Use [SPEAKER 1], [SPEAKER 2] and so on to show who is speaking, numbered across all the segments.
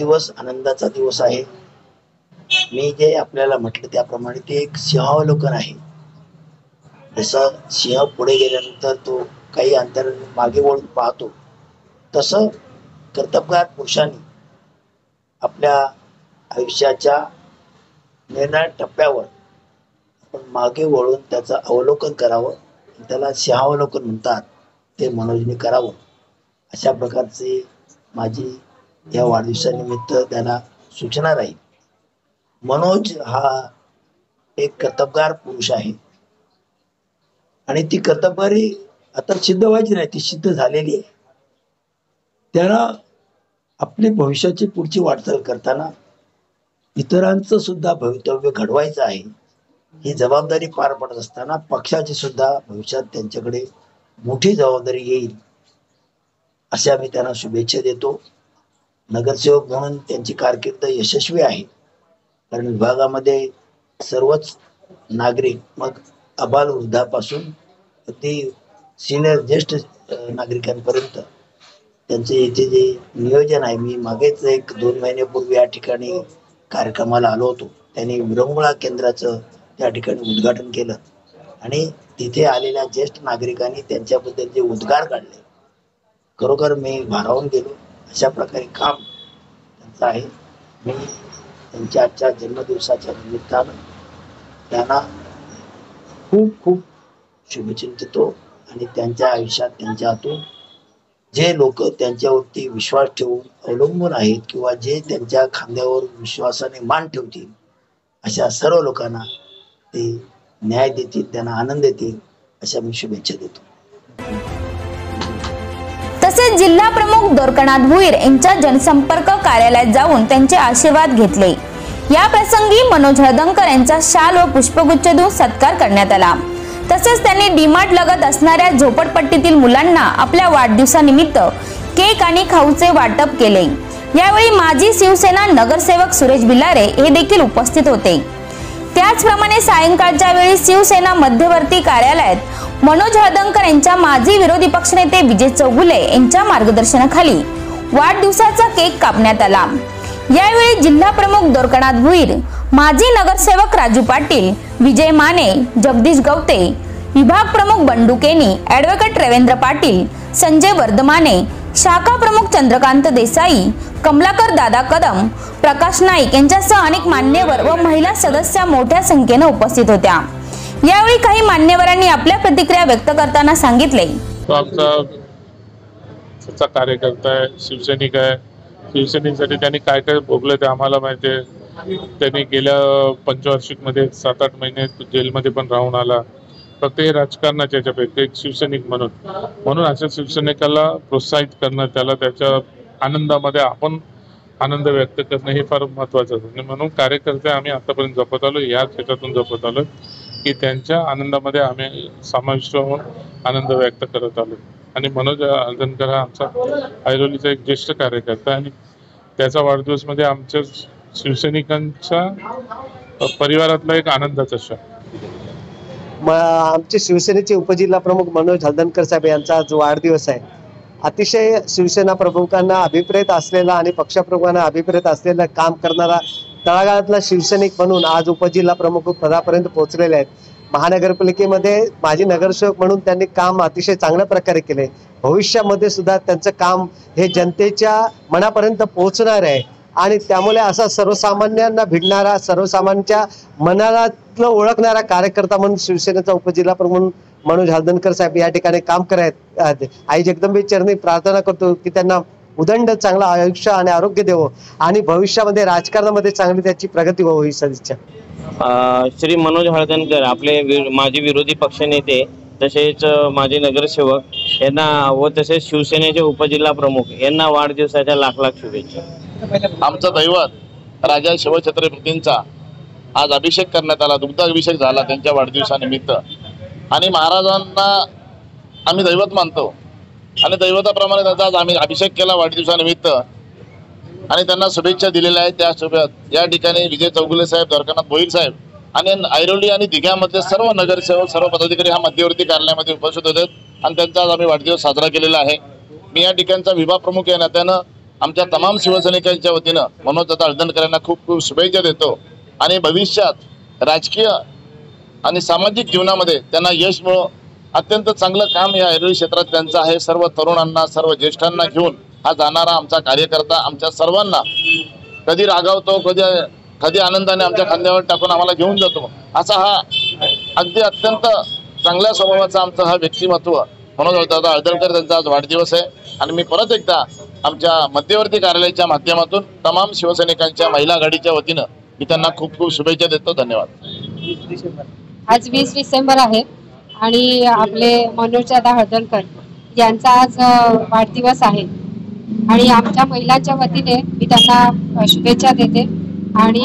[SPEAKER 1] दिवस आनंदाचा दिवस आहे। मी जे आपल्याला म्हटलं त्याप्रमाणे ते एक सिंहावलोकन आहे। जसं सिंह पुढे गेल्यानंतर तो काही अंतर मागे वळून पाहतो, तसं कर्तबगार पुरुषांनी आपल्या आयुष्याच्या निर्णायक टप्प्यावर आपण मागे वळून त्याचं अवलोकन करावं। त्याला सिंहावलोकन म्हणतात, ते मनोजने करावं। अशा प्रकारचे माझी या वाढदिवसानिमित्त त्याला सूचना राहील। मनोज हा एक कर्तबगार पुरुष आहे आणि ती कर्तबगारी आता सिद्ध व्हायची नाही, ती सिद्ध झालेली आहे। त्याला आपली भविष्याची पुढची वाटचाल करताना इतरांचं सुद्धा भवितव्य घडवायचं आहे। ही जबाबदारी पार पडत असताना पक्षाची सुद्धा भविष्यात त्यांच्याकडे मोठी जबाबदारी येईल, अशा मी त्यांना शुभेच्छा देतो। नगरसेवक म्हणून त्यांची कारकीर्द यशस्वी आहे, कारण विभागामध्ये सर्वच नागरिक, मग आबालवृद्धापासून अगदी सिनियर ज्येष्ठ नागरिकांपर्यंत त्यांचे इथे जे नियोजन आहे, मी मागेच 1-2 महिन्यापूर्वी या ठिकाणी कार्यक्रमाला आलो होतो। त्यांनी विरंगुळा केंद्राचं त्या ठिकाणी उद्घाटन केलं आणि तिथे आलेल्या ज्येष्ठ नागरिकांनी त्यांच्याबद्दल जे उद्गार काढले, खरोखर मी भारावून गेलो। अशा प्रकारे काम त्यांचं आहे। मी त्यांच्या आजच्या जन्मदिवसाच्या निमित्तानं त्यांना खूप खूप शुभेच्छा देतो आणि त्यांच्या आयुष्यात त्यांच्या हातून जे लोक त्यांच्यावरती विश्वास ठेवून अवलंबून आहेत किंवा जे त्यांच्या खांद्यावर विश्वासाने मान ठेवतील, अशा सर्व लोकांना ते न्याय देतील, त्यांना आनंद देतील, अशा मी शुभेच्छा देतो।
[SPEAKER 2] तसेच जिल्हा प्रमुख द्वारकानाथ भुईर यांच्या जनसंपर्क कार्यालयात जाऊन त्यांचे आशीर्वाद घेतले। या प्रसंगी मनोज हळदणकर यांचा शाल व पुष्पगुच्छ देऊन सत्कार करण्यात आला। तसेच त्यांनी डीमार्ट लगत असणाऱ्या झोपडपट्टीतील मुलांना आपल्या वाढदिवसानिमित्त केक आणि खाऊचे वाटप केले। यावेळी माजी शिवसेना नगरसेवक सुरेश भिलारे हे देखील उपस्थित होते। त्याचप्रमाणे सायंकाळच्या वेळी शिवसेना मध्यवर्ती कार्यालयात मनोज हळदणकर यांच्या माजी विरोधी पक्षनेते विजय चौगुले यांच्या मार्गदर्शनाखाली वाढदिवसाचा केक कापण्यात आला। यावेळी जिल्हा प्रमुख द्वारकानाथ भुईर, माजी नगरसेवक राजू पाटील, विजय माने, जगदीश गवते, विभाग प्रमुख बंडू केनी, ॲडव्होकेट रवींद्र पाटील, संजय वर्धमाने, शाखा प्रमुख चंद्रकांत देसाई, कमलाकर दादा कदम, प्रकाश नाईक यांच्यासह अनेक मान्यवर व महिला सदस्य मोठ्या संख्येने उपस्थित होत्या। यावेळी काही मान्यवरांनी आपल्या प्रतिक्रिया व्यक्त करताना सांगितले,
[SPEAKER 3] तो आमचा कार्यकर्ता आहे, शिवसैनिक आहे। शिवसेनेसाठी त्यांनी काय काय भोगलं ते आम्हाला माहिती आहे। त्यांनी गेल्या पंचवार्षिकमध्ये 7-8 महिने जेलमध्ये पण राहून आला। फक्त हे राजकारणाच्या याच्यापेक्षा एक शिवसैनिक म्हणून अशा शिवसैनिकाला प्रोत्साहित करणं, त्याला त्याच्या आनंदामध्ये आपण आनंद व्यक्त करणं हे फार महत्त्वाचं आहे। म्हणून कार्यकर्ते आम्ही आतापर्यंत जपत आलो, याच ह्याच्यातून जपत आलो की त्यांच्या आनंदामध्ये आम्ही समाविष्ट होऊन आनंद व्यक्त करत आलो। आणि मनोज हळदणकर हा आमचा ऐरोलीचा एक ज्येष्ठ कार्यकर्ता आणि त्याचा वाढदिवस म्हणजे आमच्या शिवसैनिकांच्या परिवारातला एक आनंदाचा क्षण।
[SPEAKER 4] आमचे शिवसेनेचे उपजिल्हा प्रमुख मनोज हळदणकर साहेब यांचा जो वाढदिवस आहे, अतिशय शिवसेना प्रमुखांना अभिप्रेत असलेला आणि पक्षप्रमुखांना अभिप्रेत असलेलं काम करणारा तळागाळातला शिवसैनिक म्हणून आज उपजिल्हा प्रमुख पदापर्यंत पोहोचलेले आहेत। महानगरपालिकेमध्ये माजी नगरसेवक म्हणून त्यांनी काम अतिशय चांगल्या प्रकारे केले। भविष्यामध्ये सुद्धा त्यांचं काम हे जनतेच्या मनापर्यंत पोहोचणार आहे आणि त्यामुळे असा सर्वसामान्यांना भिडणारा, सर्वसामान्यांच्या मनाला ओळखणारा कार्यकर्ता म्हणून शिवसेनेचा उपजिल्हा प्रमुख म्हणून मनोज हळदणकर साहेब या ठिकाणी काम करत। आई जगदंबे चरणी प्रार्थना करतो की त्यांना उदंड चांगलं आयुष्य आणि आरोग्य देवो आणि भविष्यामध्ये राजकारणामध्ये चांगली त्याची प्रगती व्हावी ही सदिच्छा।
[SPEAKER 5] श्री मनोज हळदणकर आपले माजी विरोधी पक्षनेते, तसेच माजी नगरसेवक यांना व तसेच शिवसेनेचे उपजिल्हा प्रमुख यांना वाढदिवसाच्या लाख लाख शुभेच्छा।
[SPEAKER 6] आमचा दैवत राजा शिवछत्रपतींचा आज अभिषेक करण्यात आला, दुग्धाभिषेक झाला त्यांच्या वाढदिवसानिमित्त आणि महाराजांना आम्ही दैवत मानतो आणि दैवताप्रमाणे त्यांचा आज आम्ही अभिषेक केला वाढदिवसानिमित्त आणि त्यांना शुभेच्छा दिलेल्या आहेत। त्या या ठिकाणी विजय चौगुले साहेब, द्वारकानाथ भुईर साहेब आणि ऐरोली आणि दिघ्यामधले सर्व नगरसेवक, सर्व पदाधिकारी हा मध्यवर्ती कार्यालयामध्ये उपस्थित होते आणि त्यांचा आज आम्ही वाढदिवस साजरा केलेला आहे। मी या ठिकाणचा विभाग प्रमुख या नात्यानं आमच्या तमाम शिवसैनिकांच्या वतीनं मनोजदादा हळदणकर यांना खूप खूप शुभेच्छा देतो आणि भविष्यात राजकीय आणि सामाजिक जीवनामध्ये त्यांना यश मिळो. अत्यंत चांगलं काम या ऐरोली क्षेत्रात त्यांचं आहे. सर्व तरुणांना, सर्व ज्येष्ठांना घेऊन हा जाणारा आमचा कार्यकर्ता आमच्या सर्वांना कधी रागावतो, कधी आनंदाने आमच्या खांद्यावर टाकून आम्हाला घेऊन जातो. असा हा अगदी अत्यंत चांगल्या स्वभावाचा आमचा हा व्यक्तिमत्व मनोजदादा हळदणकर त्यांचा आज वाढदिवस आहे. आणि मी परत एकदा आमच्या मध्यवर्ती कार्यालयाच्या माध्यमातून तमाम शिवसैनिकांच्या महिला आघाडीच्या वतीनं मी त्यांना खूप खूप शुभेच्छा देतो. धन्यवाद.
[SPEAKER 7] आज 20 डिसेंबर आहे आणि आपले मनोजदादा हळदणकर यांचा आज वाढदिवस आहे आणि आमच्या महिलांच्या वतीने मी त्यांना शुभेच्छा देते. आणि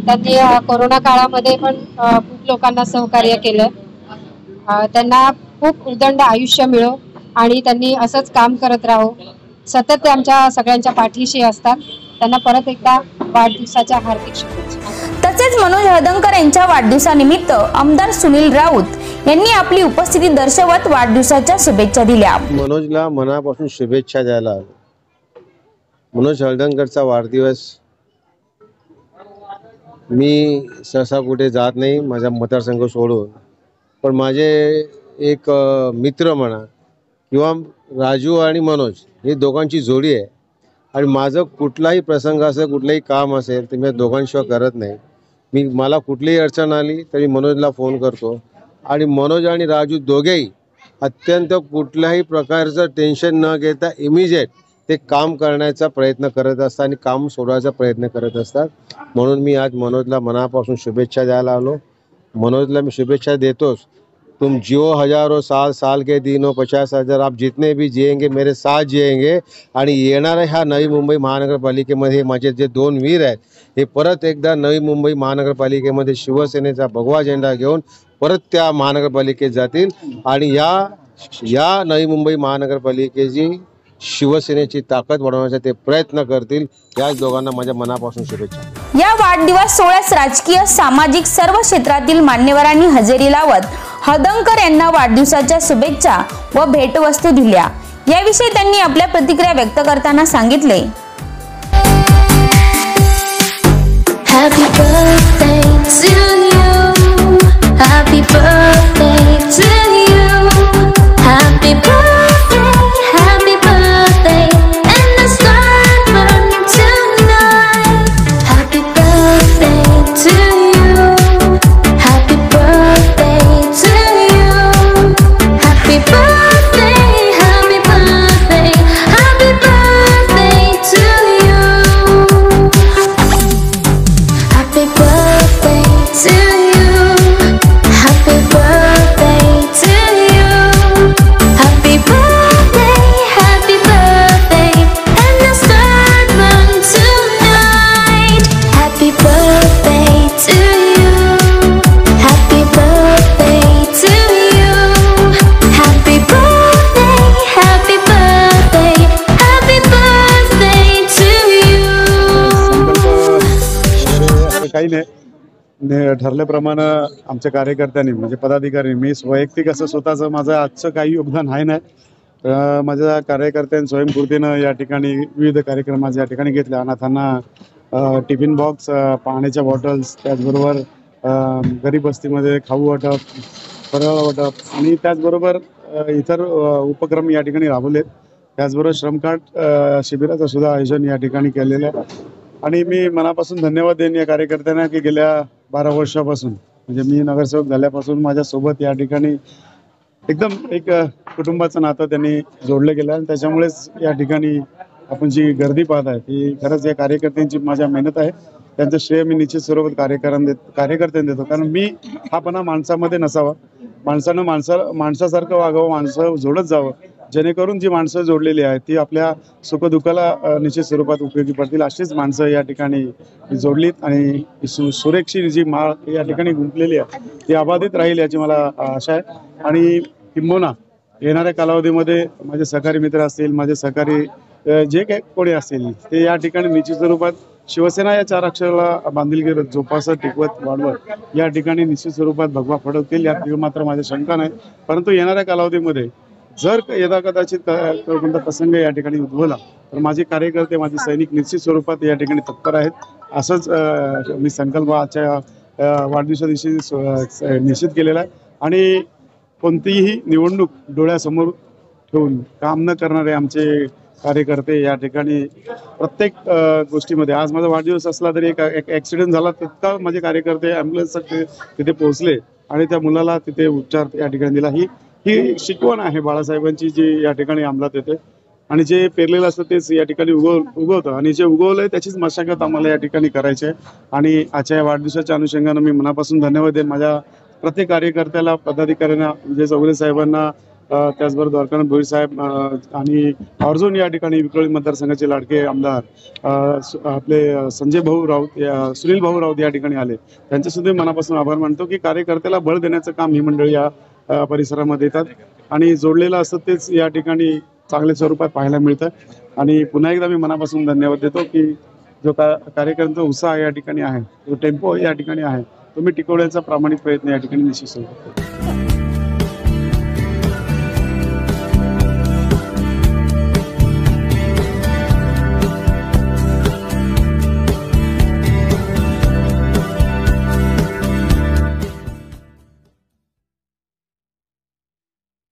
[SPEAKER 7] त्यांनी कोरोना काळामध्ये पण खूप लोकांना सहकार्य केलं. त्यांना खूप उदंड आयुष्य मिळो आणि त्यांनी असंच काम करत राहो. सतत ते आमच्या सगळ्यांच्या पाठीशी असतात. त्यांना परत एकदा वाढदिवसाच्या हार्दिक शुभेच्छा.
[SPEAKER 2] तसेच मनोज हळदणकर यांच्या वाढदिवसानिमित्त आमदार सुनील राऊत यांनी आपली उपस्थिती दर्शवत वाढदिवसाच्या शुभेच्छा दिल्या.
[SPEAKER 8] मनोजला मनापासून शुभेच्छा द्यायला आलो. मनोज हळदणकरचा वाढदिवस मी सहसा कुठे जात नाही माझा मतदारसंघ सोडून, पण माझे एक मित्र म्हणा किंवा राजू आणि मनोज हे दोघांची जोडी आहे आणि माझं कुठलाही प्रसंग असेल, कुठलंही काम असेल तर मी दोघांशिवाय करत नाही. मला कुठलीही अडचण आली तरी मनोजला फोन करतो आणि मनोज आणि राजू दोघेही अत्यंत कुठल्याही प्रकारचं टेन्शन न घेता इमिजिएट ते काम करण्याचा प्रयत्न करत असतात आणि काम सोडवायचा प्रयत्न करत असतात. म्हणून मी आज मनोजला मनापासून शुभेच्छा द्यायला आलो. मनोजला मी शुभेच्छा देतोच. तुम जियो हजारों साल, साल के दिनों 50,000, आप जितने भी जिएंगे मेरे साथ जिएंगे. आणि येणाऱ्या ह्या नवी मुंबई महानगरपालिकेमध्ये माझे जे 2 वीर आहेत हे परत एकदा नवी मुंबई महानगरपालिकेमध्ये शिवसेनेचा भगवा झेंडा घेऊन परत त्या महानगरपालिकेत जातील आणि या नवी मुंबई महानगरपालिकेची शिवसेनेची ताकद वाढवण्याचा ते प्रयत्न करतील. याच दोघांना माझ्या मनापासून शुभेच्छा.
[SPEAKER 2] या वाढदिवस सोहळ्यास राजकीय, सामाजिक सर्व क्षेत्रातील मान्यवरांनी हजेरी लावत हळदणकर यांना वाढदिवसाच्या शुभेच्छा व भेटवस्तू दिल्या. याविषयी त्यांनी आपल्या प्रतिक्रिया व्यक्त करताना सांगितले.
[SPEAKER 9] Happy birthday to you. Happy birthday to you. Happy birthday, happy birthday, and the sun burn tonight. Happy birthday to you. Happy birthday to you. Happy birthday, happy birthday, happy birthday to you. Happy birthday to you. Happy birthday to you. Happy birthday, happy birthday, and the sun burn tonight. Happy birthday to you. Happy birthday to you. Happy birthday, happy birthday, happy birthday to you.
[SPEAKER 10] काही नाही, ठरल्याप्रमाणे आमच्या कार्यकर्त्यांनी म्हणजे पदाधिकारी, मी वैयक्तिक असं स्वतःचं माझं आजचं काही योगदान आहे नाही. माझ्या कार्यकर्त्यांनी स्वयंस्फूर्तीनं या ठिकाणी विविध कार्यक्रम आज या ठिकाणी घेतले. अनाथांना टिफिन बॉक्स, पाण्याच्या बॉटल्स, त्याचबरोबर गरीब वस्तीमध्ये खाऊ वाटप, फराळ वाटप आणि त्याचबरोबर इतर उपक्रम या ठिकाणी राबवलेत. त्याचबरोबर श्रमकार्ड शिबिराचं सुद्धा आयोजन या ठिकाणी केलेलं आहे. आणि मी मनापासून धन्यवाद देईन या कार्यकर्त्यांना की गेल्या 12 वर्षापासून म्हणजे मी नगरसेवक झाल्यापासून माझ्यासोबत या ठिकाणी एकदम एक कुटुंबाचं नातं त्यांनी जोडलं गेलं आणि त्याच्यामुळेच या ठिकाणी आपण जी गर्दी पाहत आहे ती खरंच या कार्यकर्त्यांची माझ्या मेहनत आहे. त्यांचं श्रेय मी निश्चित स्वरूपात कार्यकर्त्यांना देतो. कारण मी हापणा माणसामध्ये नसावा, माणसानं माणसासारखं वागावं, माणसं जोडत जावं, जेणेकरून जी माणसं जोडलेली आहेत ती आपल्या सुखदुःखाला निश्चित स्वरूपात उपयोगी पडतील. अशीच माणसं या ठिकाणी जोडलीत आणि सुरेखची जी माळ या ठिकाणी गुंतलेली आहे ती अबाधित राहील याची मला आशा आहे. आणि किंबहुना येणाऱ्या कालावधीमध्ये माझे सहकारी मित्र असतील, माझे सहकारी जे काही कोणी असतील ते या ठिकाणी निश्चित स्वरूपात शिवसेना या 4 अक्षराला बांधिलकी जोपासत, टिकवत, वाढवत या ठिकाणी निश्चित स्वरूपात भगवा फडकतील यात मात्र माझी शंका नाही. परंतु येणाऱ्या कालावधीमध्ये जर यदा कदाचित कोणता प्रसंग या ठिकाणी उद्भवला तर माझे कार्यकर्ते, माझे सैनिक निश्चित स्वरूपात या ठिकाणी तत्पर आहेत. असंच मी संकल्प आजच्या वाढदिवसा दिवशी निश्चित केलेला आहे. आणि कोणतीही निवडणूक डोळ्यासमोर ठेवून काम न करणारे आमचे कार्यकर्ते या ठिकाणी प्रत्येक गोष्टीमध्ये, आज माझा वाढदिवस असला तरी एक ॲक्सिडेंट झाला तितका माझे कार्यकर्ते ॲम्ब्युलन्स तिथे पोहोचले आणि त्या मुलाला तिथे उपचार या ठिकाणी दिला. ही शिकवण आहे बाळासाहेबांची, जी या ठिकाणी अंमलात येते. आणि जे पेरलेलं असतं तेच या ठिकाणी उगवतं आणि जे उगवलंय त्याचीच मशागत आम्हाला या ठिकाणी करायची आहे. आणि आजच्या वाढदिवसाच्या अनुषंगानं मी मनापासून धन्यवाद देईन माझ्या प्रत्येक कार्यकर्त्याला, पदाधिकाऱ्यांना, विजय चौगुले साहेबांना, त्याचबरोबर द्वारकानाथ भोईर साहेब आणि अर्जुन या ठिकाणी विक्रोळी मतदारसंघाचे लाडके आमदार आपले संजय भाऊ राऊत, सुनील भाऊ राऊत या ठिकाणी आले. त्यांचे सुद्धा मनापासून आभार मानतो की कार्यकर्त्याला बळ देण्याचं काम ही मंडळी या परिसरामध्ये येतात आणि जोडलेलं असतं तेच या ठिकाणी चांगल्या स्वरूपात पाहायला मिळतं. आणि पुन्हा एकदा मी मनापासून धन्यवाद देतो की जो कार्यकर्त्यांचा उत्साह या ठिकाणी आहे, जो टेम्पो या ठिकाणी आहे, तो मी टिकवण्याचा प्रामाणिक प्रयत्न या ठिकाणी निश्चित करतो.